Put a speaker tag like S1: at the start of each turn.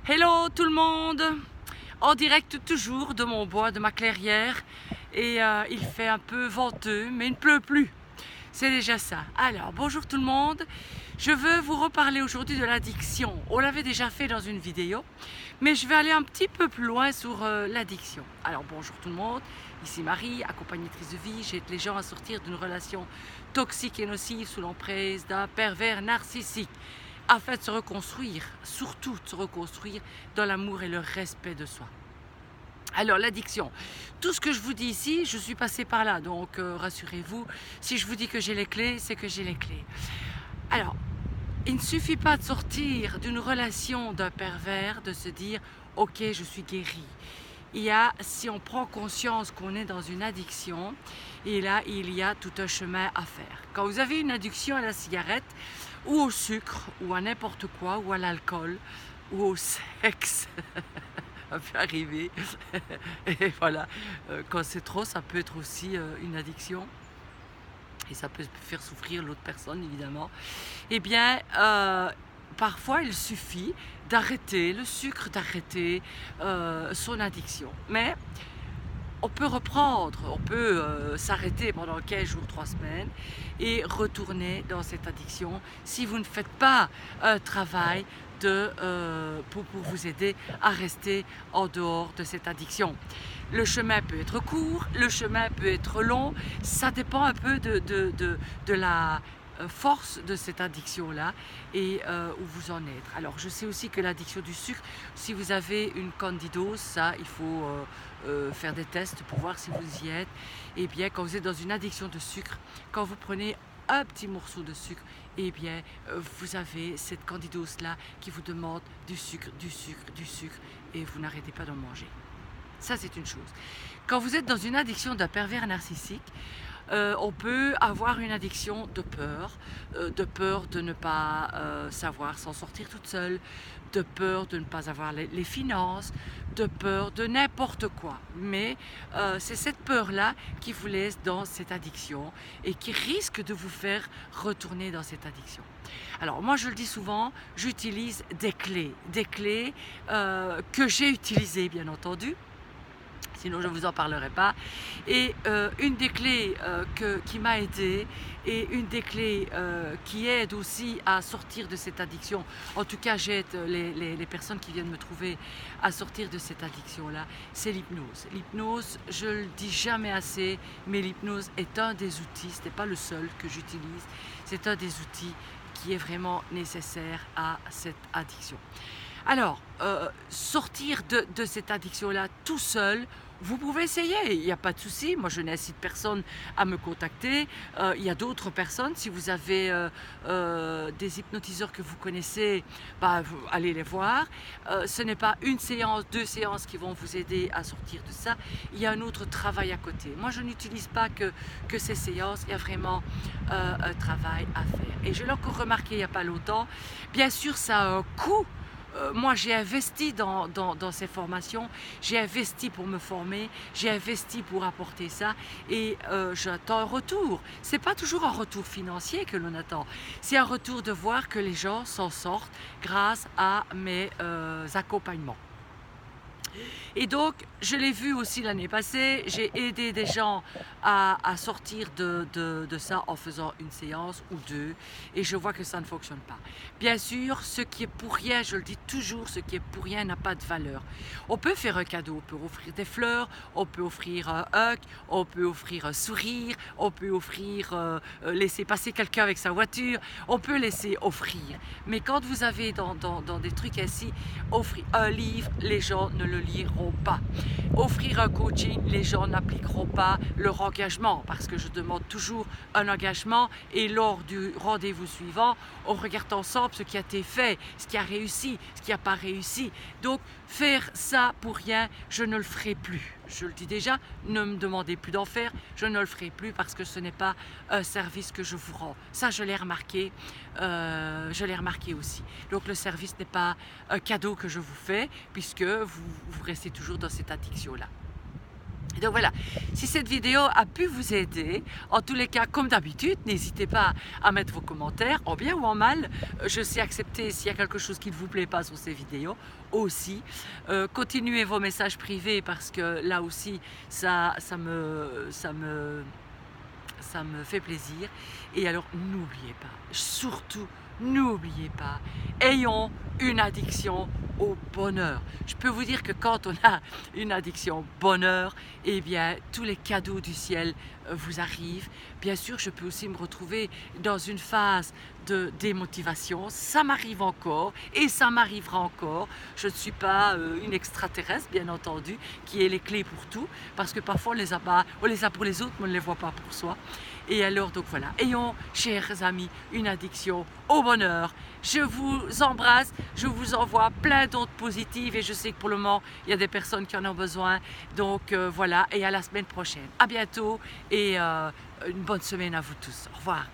S1: Hello tout le monde, en direct toujours de mon bois, de ma clairière, et il fait un peu venteux mais il ne pleut plus, c'est déjà ça. Alors bonjour tout le monde, je veux vous reparler aujourd'hui de l'addiction. On l'avait déjà fait dans une vidéo, mais je vais aller un petit peu plus loin sur l'addiction. Alors bonjour tout le monde, ici Marie, accompagnatrice de vie. J'aide les gens à sortir d'une relation toxique et nocive sous l'emprise d'un pervers narcissique, afin de se reconstruire, surtout de se reconstruire dans l'amour et le respect de soi. Alors l'addiction, tout ce que je vous dis ici, je suis passée par là, donc rassurez-vous, si je vous dis que j'ai les clés, c'est que j'ai les clés. Alors, il ne suffit pas de sortir d'une relation d'un pervers, de se dire « ok, je suis guérie ». Si on prend conscience qu'on est dans une addiction, et là, il y a tout un chemin à faire. Quand vous avez une addiction à la cigarette, ou au sucre, ou à n'importe quoi, ou à l'alcool, ou au sexe, ça peut arriver, et voilà, quand c'est trop, ça peut être aussi une addiction, et ça peut faire souffrir l'autre personne, évidemment. Eh bien, parfois, il suffit d'arrêter le sucre, d'arrêter son addiction. Mais on peut reprendre, on peut s'arrêter pendant 15 jours, 3 semaines et retourner dans cette addiction si vous ne faites pas un travail pour vous aider à rester en dehors de cette addiction. Le chemin peut être court, le chemin peut être long, ça dépend un peu de la force de cette addiction-là et où vous en êtes. Alors je sais aussi que l'addiction du sucre, si vous avez une candidose, ça il faut faire des tests pour voir si vous y êtes. Et bien quand vous êtes dans une addiction de sucre, quand vous prenez un petit morceau de sucre, et bien vous avez cette candidose-là qui vous demande du sucre, du sucre, du sucre, et vous n'arrêtez pas d'en manger. Ça c'est une chose. Quand vous êtes dans une addiction d'un pervers narcissique, on peut avoir une addiction de peur de ne pas savoir s'en sortir toute seule, de peur de ne pas avoir les finances, de peur de n'importe quoi. Mais c'est cette peur-là qui vous laisse dans cette addiction et qui risque de vous faire retourner dans cette addiction. Alors moi je le dis souvent, j'utilise des clés que j'ai utilisées bien entendu, sinon je ne vous en parlerai pas. Et une des clés qui m'a aidée et une des clés qui aide aussi à sortir de cette addiction, en tout cas j'aide les personnes qui viennent me trouver à sortir de cette addiction-là, c'est l'hypnose. L'hypnose, je le dis jamais assez, mais l'hypnose est un des outils, ce n'est pas le seul que j'utilise, c'est un des outils qui est vraiment nécessaire à cette addiction. Alors, sortir de cette addiction-là tout seul, vous pouvez essayer, il n'y a pas de souci. Moi, je n'incite personne à me contacter. Il y a d'autres personnes, si vous avez des hypnotiseurs que vous connaissez, bah, allez les voir. Ce n'est pas une séance, 2 séances qui vont vous aider à sortir de ça. Il y a un autre travail à côté. Moi, je n'utilise pas que ces séances, il y a vraiment un travail à faire. Et je l'ai encore remarqué il n'y a pas longtemps. Bien sûr, ça a un coût. Moi j'ai investi dans ces formations, j'ai investi pour me former, j'ai investi pour apporter ça et j'attends un retour. C'est pas toujours un retour financier que l'on attend, c'est un retour de voir que les gens s'en sortent grâce à mes accompagnements. Et donc, je l'ai vu aussi l'année passée, j'ai aidé des gens à sortir de ça en faisant une séance ou 2 et je vois que ça ne fonctionne pas. Bien sûr, ce qui est pour rien, je le dis toujours, ce qui est pour rien n'a pas de valeur. On peut faire un cadeau, on peut offrir des fleurs, on peut offrir un hug, on peut offrir un sourire, on peut offrir, laisser passer quelqu'un avec sa voiture, on peut laisser offrir. Mais quand vous avez dans des trucs ainsi, offrir un livre, les gens ne le liront pas. Offrir un coaching, les gens n'appliqueront pas leur engagement parce que je demande toujours un engagement et lors du rendez-vous suivant, on regarde ensemble ce qui a été fait, ce qui a réussi, ce qui n'a pas réussi. Donc faire ça pour rien, je ne le ferai plus. Je le dis déjà, ne me demandez plus d'en faire, je ne le ferai plus parce que ce n'est pas un service que je vous rends. Ça, je l'ai remarqué aussi. Donc le service n'est pas un cadeau que je vous fais puisque vous restez toujours dans cette addiction-là. Donc voilà, si cette vidéo a pu vous aider, en tous les cas, comme d'habitude, n'hésitez pas à mettre vos commentaires, en bien ou en mal. Je sais accepter s'il y a quelque chose qui ne vous plaît pas sur ces vidéos aussi. Continuez vos messages privés parce que là aussi, ça me fait plaisir. Et alors, n'oubliez pas, surtout, n'oubliez pas, ayons une addiction au bonheur. Je peux vous dire que quand on a une addiction au bonheur, eh bien, tous les cadeaux du ciel vous arrivent. Bien sûr, je peux aussi me retrouver dans une phase de démotivation. Ça m'arrive encore et ça m'arrivera encore. Je ne suis pas une extraterrestre, bien entendu, qui ait les clés pour tout, parce que parfois on les a pour les autres, mais on ne les voit pas pour soi. Et alors, donc voilà, ayons, chers amis, une addiction au bonheur. Je vous embrasse, je vous envoie plein d'autres positives et je sais que pour le moment, il y a des personnes qui en ont besoin. Donc voilà, et à la semaine prochaine. À bientôt et une bonne semaine à vous tous. Au revoir.